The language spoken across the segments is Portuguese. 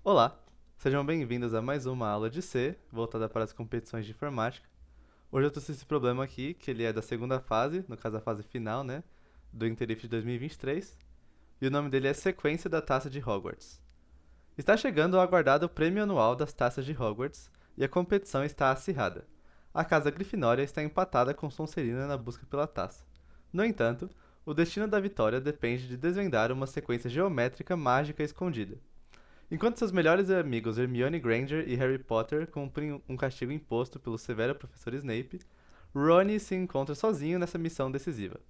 Olá, sejam bem-vindos a mais uma aula de C, voltada para as competições de informática. Hoje eu trouxe esse problema aqui, que ele é da segunda fase, no caso a fase final, né, do Interif de 2023, e 23, e o nome dele é Sequência da Taça de Hogwarts. Está chegando o aguardado prêmio anual das Taças de Hogwarts, e a competição está acirrada. A Casa Grifinória está empatada com Sonserina na busca pela taça. No entanto, o destino da vitória depende de desvendar uma sequência geométrica mágica escondida. Enquanto seus melhores amigos Hermione Granger e Harry Potter cumprem um castigo imposto pelo severo professor Snape, Rony se encontra sozinho nessa missão decisiva.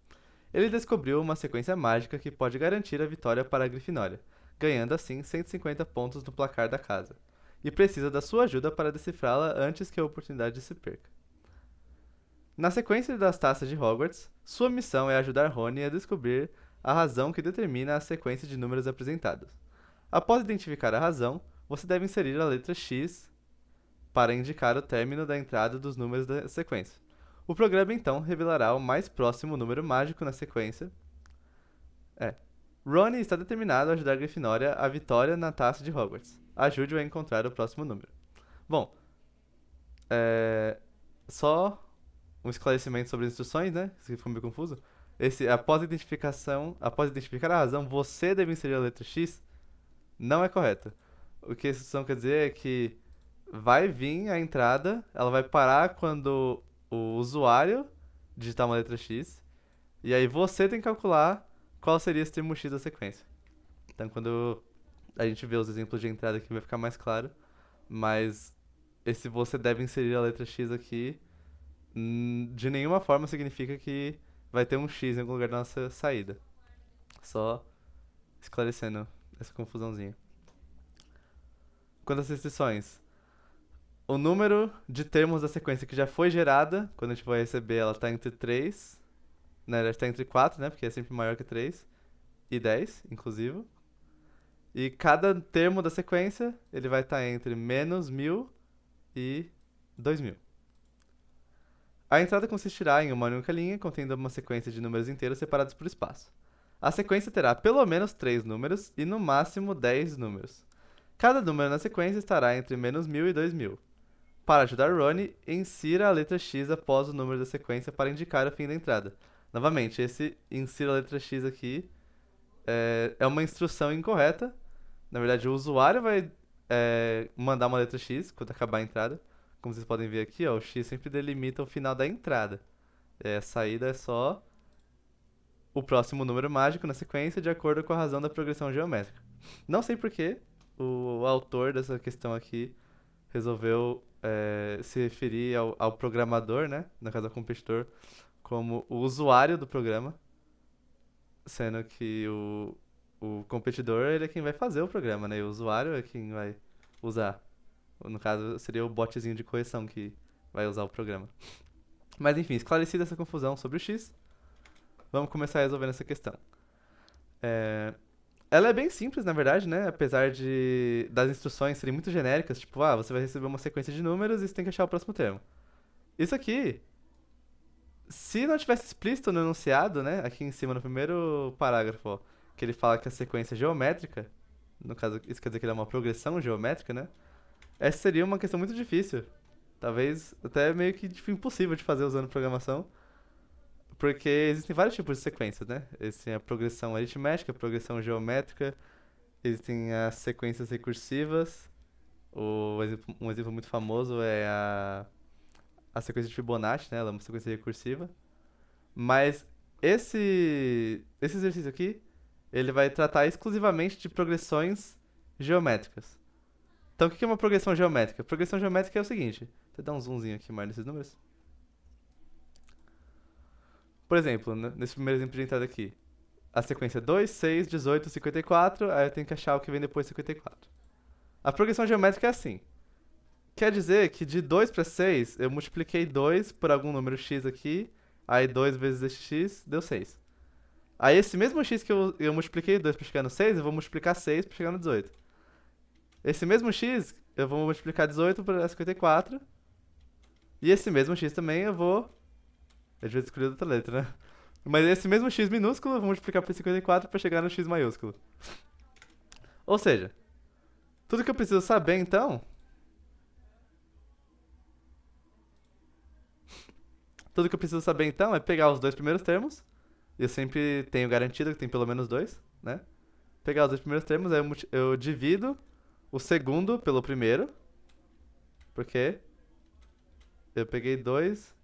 Ele descobriu uma sequência mágica que pode garantir a vitória para a Grifinória, ganhando assim 150 pontos no placar da casa, e precisa da sua ajuda para decifrá-la antes que a oportunidade se perca. Na sequência das taças de Hogwarts, sua missão é ajudar Rony a descobrir a razão que determina a sequência de números apresentados. Após identificar a razão, você deve inserir a letra X para indicar o término da entrada dos números da sequência. O programa então revelará o mais próximo número mágico na sequência. É. Ron está determinado a ajudar a Grifinória à vitória na taça de Hogwarts. Ajude-o a encontrar o próximo número. Bom, só um esclarecimento sobre as instruções, né? Se ficou meio confuso. Após identificar a razão, você deve inserir a letra X. Não é correto. O que a instrução quer dizer é que vai vir a entrada, ela vai parar quando o usuário digitar uma letra X, e aí você tem que calcular qual seria esse termo X da sequência. Então, quando a gente vê os exemplos de entrada aqui, vai ficar mais claro, mas esse você deve inserir a letra X aqui, de nenhuma forma significa que vai ter um X em algum lugar da nossa saída. Só esclarecendo essa confusãozinha. Quanto às restrições, o número de termos da sequência que já foi gerada, quando a gente vai receber, ela está entre 3, né, ela está entre 4, né, porque é sempre maior que 3, e 10, inclusive. E cada termo da sequência, ele vai estar entre menos 1000 e 2000. A entrada consistirá em uma única linha contendo uma sequência de números inteiros separados por espaço. A sequência terá pelo menos 3 números e no máximo 10 números. Cada número na sequência estará entre menos 1000 e 2000. Para ajudar Ronnie, insira a letra X após o número da sequência para indicar o fim da entrada. Novamente, esse insira a letra X aqui é uma instrução incorreta. Na verdade, o usuário vai mandar uma letra X quando acabar a entrada. Como vocês podem ver aqui, ó, o X sempre delimita o final da entrada. A saída é só o próximo número mágico na sequência de acordo com a razão da progressão geométrica. Não sei por que o autor dessa questão aqui resolveu se referir ao programador, né? No caso, ao competidor, como o usuário do programa, sendo que o competidor ele é quem vai fazer o programa, né? E o usuário é quem vai usar. No caso, seria o botzinho de correção que vai usar o programa. Mas enfim, esclarecida essa confusão sobre o X, vamos começar resolvendo essa questão. Ela é bem simples, na verdade, né? Apesar das instruções serem muito genéricas, tipo, você vai receber uma sequência de números e você tem que achar o próximo termo. Isso aqui, se não tivesse explícito no enunciado, né? Aqui em cima, no primeiro parágrafo, ó, que ele fala que a sequência é geométrica, no caso, isso quer dizer que ela é uma progressão geométrica, né? Essa seria uma questão muito difícil. Talvez até meio que impossível de fazer usando programação. Porque existem vários tipos de sequências, né? Existem a progressão aritmética, a progressão geométrica, existem as sequências recursivas. Um exemplo muito famoso é a sequência de Fibonacci, né? Ela é uma sequência recursiva. Mas esse exercício aqui, ele vai tratar exclusivamente de progressões geométricas. Então, o que é uma progressão geométrica? Progressão geométrica é o seguinte. Deixa eu dar um zoomzinho aqui mais nesses números. Por exemplo, nesse primeiro exemplo de entrada aqui, a sequência 2, 6, 18, 54, aí eu tenho que achar o que vem depois de 54. A progressão geométrica é assim. Quer dizer que de 2 para 6, eu multipliquei 2 por algum número x aqui, aí 2 vezes esse x deu 6. Aí esse mesmo x que eu multipliquei 2 para chegar no 6, eu vou multiplicar 6 para chegar no 18. Esse mesmo x, eu vou multiplicar 18 por 54. E esse mesmo x também eu devia escolher outra letra, né? Mas esse mesmo x minúsculo eu vou multiplicar por 54 para chegar no x maiúsculo. Ou seja, Tudo que eu preciso saber, então... Tudo que eu preciso saber, então, é pegar os dois primeiros termos. Eu sempre tenho garantido que tem pelo menos dois, né? Pegar os dois primeiros termos, aí eu divido o segundo pelo primeiro. Porque eu peguei 2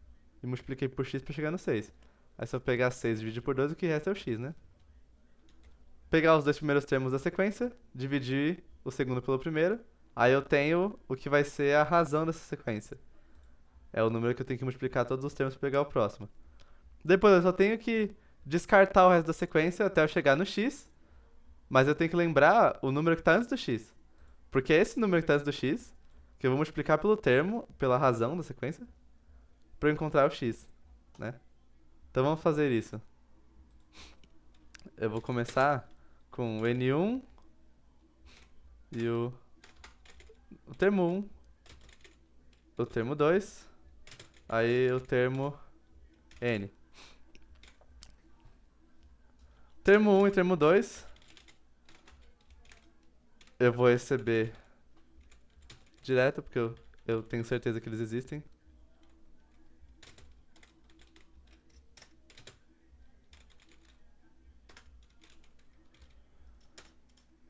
e multipliquei por x pra chegar no 6. Aí se eu pegar 6 e dividir por 2, o que resta é o x, né? Pegar os dois primeiros termos da sequência, dividir o segundo pelo primeiro. Aí eu tenho o que vai ser a razão dessa sequência. É o número que eu tenho que multiplicar todos os termos para pegar o próximo. Depois eu só tenho que descartar o resto da sequência até eu chegar no x. Mas eu tenho que lembrar o número que está antes do x. Porque é esse número que está antes do x que eu vou multiplicar pelo termo, pela razão da sequência, para eu encontrar o x, né? Então vamos fazer isso. Eu vou começar com o N1 e o termo 1, o termo 2, aí o termo N. Termo 1 e termo 2, eu vou receber direto, porque eu tenho certeza que eles existem.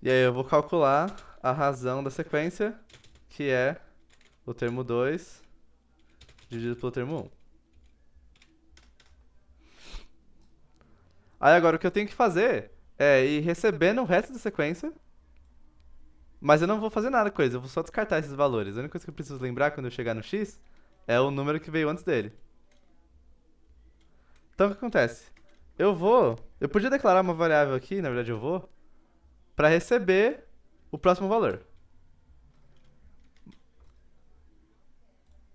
E aí eu vou calcular a razão da sequência, que é o termo 2 dividido pelo termo 1. Aí agora o que eu tenho que fazer é ir recebendo o resto da sequência, mas eu não vou fazer nada com eles, eu vou só descartar esses valores. A única coisa que eu preciso lembrar quando eu chegar no x é o número que veio antes dele. Então o que acontece? Eu podia declarar uma variável aqui, na verdade eu vou, para receber o próximo valor.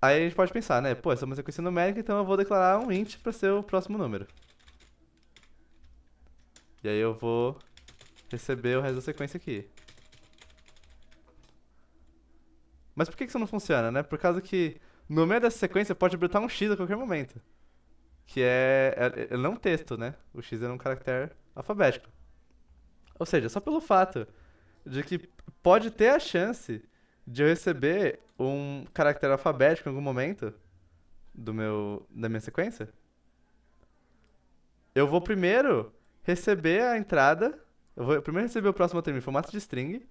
Aí a gente pode pensar, né? Pô, essa é uma sequência numérica, então eu vou declarar um int para ser o próximo número. E aí eu vou receber o resto da sequência aqui. Mas por que isso não funciona, né? Por causa que no meio dessa sequência pode brotar um x a qualquer momento. Que é não texto, né? O x é um caractere alfabético. Ou seja, só pelo fato de que pode ter a chance de eu receber um caractere alfabético em algum momento da minha sequência, eu vou primeiro receber a entrada, eu vou primeiro receber o próximo termo em formato de string,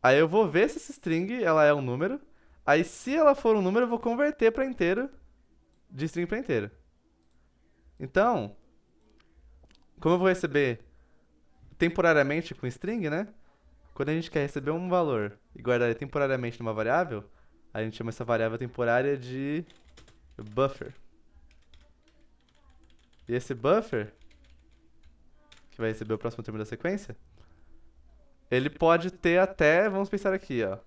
aí eu vou ver se essa string ela é um número, aí se ela for um número eu vou converter para inteiro, de string para inteiro. Então, como eu vou receber temporariamente com string, né? Quando a gente quer receber um valor e guardar ele temporariamente numa variável, a gente chama essa variável temporária de buffer. E esse buffer, que vai receber o próximo termo da sequência, ele pode ter até, vamos pensar aqui, ó.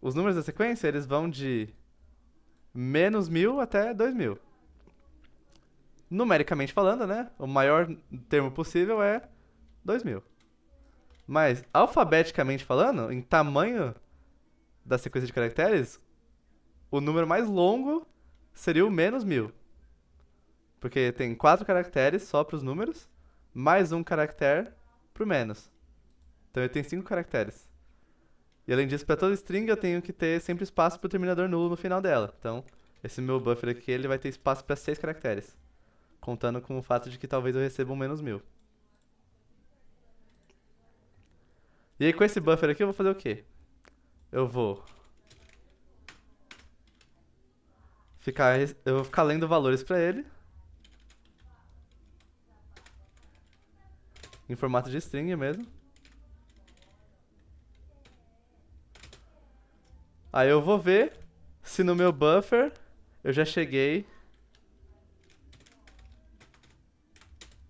Os números da sequência, eles vão de menos 1000 até 2000. Numericamente falando, né? O maior termo possível é 2000. Mas, alfabeticamente falando, em tamanho da sequência de caracteres, o número mais longo seria o menos 1000. Porque tem 4 caracteres só para os números, mais um caractere pro menos. Então ele tem 5 caracteres. E além disso, para toda string eu tenho que ter sempre espaço para o terminador nulo no final dela. Então, esse meu buffer aqui ele vai ter espaço para 6 caracteres. Contando com o fato de que talvez eu receba um menos 1000. E aí com esse buffer aqui eu vou fazer o quê? Eu vou eu vou ficar lendo valores para ele em formato de string mesmo. Aí eu vou ver se no meu buffer eu já cheguei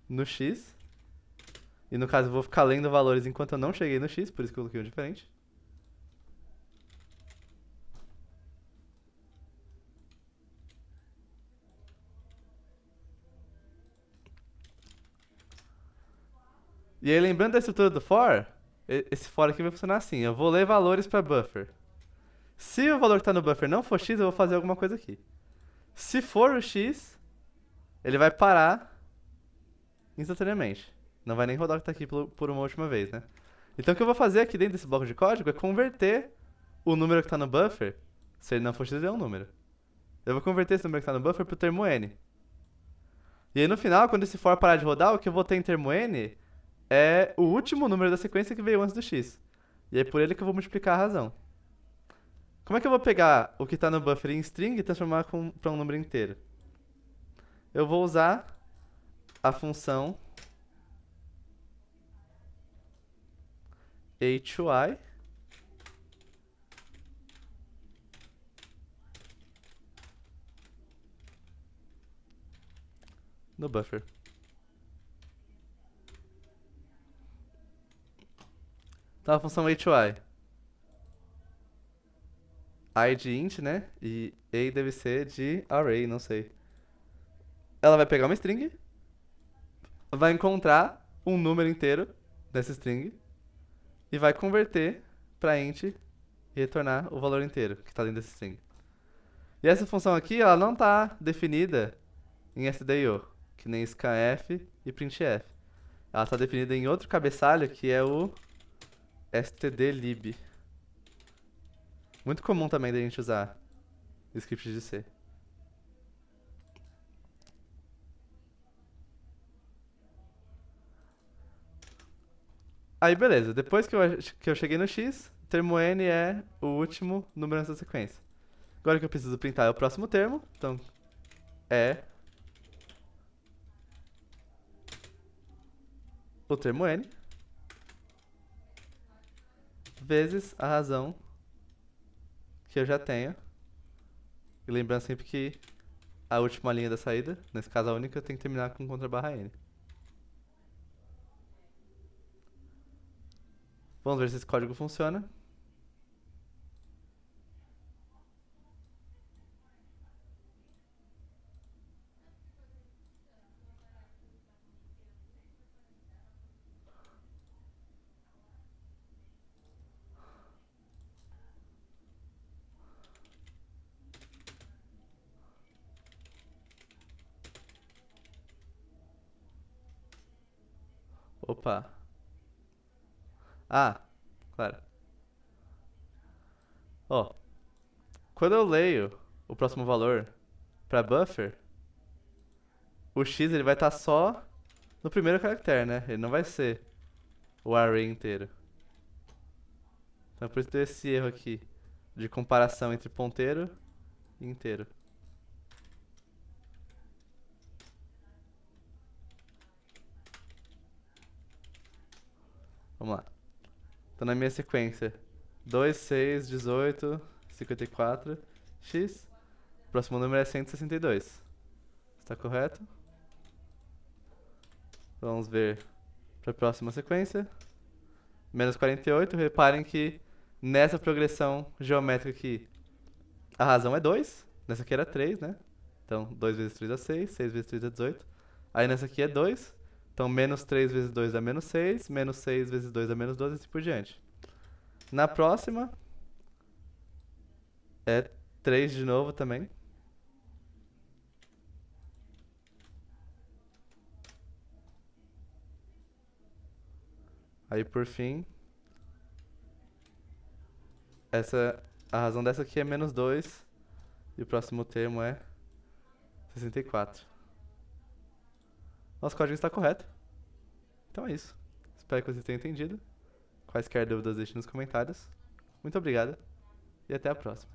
no x. E no caso eu vou ficar lendo valores enquanto eu não cheguei no x, por isso que eu coloquei um diferente. E aí lembrando da estrutura do for, esse for aqui vai funcionar assim. Eu vou ler valores para buffer. Se o valor que está no buffer não for x, eu vou fazer alguma coisa aqui. Se for o x, ele vai parar instantaneamente. Não vai nem rodar o que está aqui por uma última vez, né? Então o que eu vou fazer aqui dentro desse bloco de código é converter o número que está no buffer, se ele não for x, ele é um número. Eu vou converter esse número que está no buffer pro termo n. E aí no final, quando esse for parar de rodar, o que eu vou ter em termo n é o último número da sequência que veio antes do x. E é por ele que eu vou multiplicar a razão. Como é que eu vou pegar o que está no buffer em string e transformar para um número inteiro? Eu vou usar a função h2i no buffer. Então a função h2i, I de int, né? E a deve ser de array, não sei. Ela vai pegar uma string, vai encontrar um número inteiro dessa string e vai converter para int e retornar o valor inteiro que está dentro dessa string. E essa função aqui, ela não está definida em stdio, que nem scanf e printf. Ela está definida em outro cabeçalho, que é o stdlib. Muito comum também da gente usar scripts de C. Aí beleza, depois que eu cheguei no x, termo n é o último número nessa sequência. Agora o que eu preciso printar é o próximo termo, então é o termo n vezes a razão que eu já tenho. E lembrando sempre que a última linha da saída, nesse caso a única, tem que terminar com contra barra n. Vamos ver se esse código funciona. Opa. Ah, claro. Ó, quando eu leio o próximo valor para buffer, o x ele vai estar só no primeiro caractere, né? Ele não vai ser o array inteiro. Então por isso deu esse erro aqui de comparação entre ponteiro e inteiro. Vamos lá. Então na minha sequência 2, 6, 18, 54, x. O próximo número é 162. Está correto? Vamos ver para a próxima sequência. Menos 48. Reparem que nessa progressão geométrica aqui, a razão é 2. Nessa aqui era 3, né? Então 2 vezes 3 dá 6, 6 vezes 3 dá 18. Aí nessa aqui é 2. Então menos 3 vezes 2 dá menos 6, menos 6 vezes 2 dá menos 12 e assim por diante. Na próxima, é 3 de novo também. Aí por fim, a razão dessa aqui é menos 2 e o próximo termo é 64. Nosso código está correto. Então é isso. Espero que vocês tenham entendido. Quaisquer dúvidas, deixem nos comentários. Muito obrigado e até a próxima.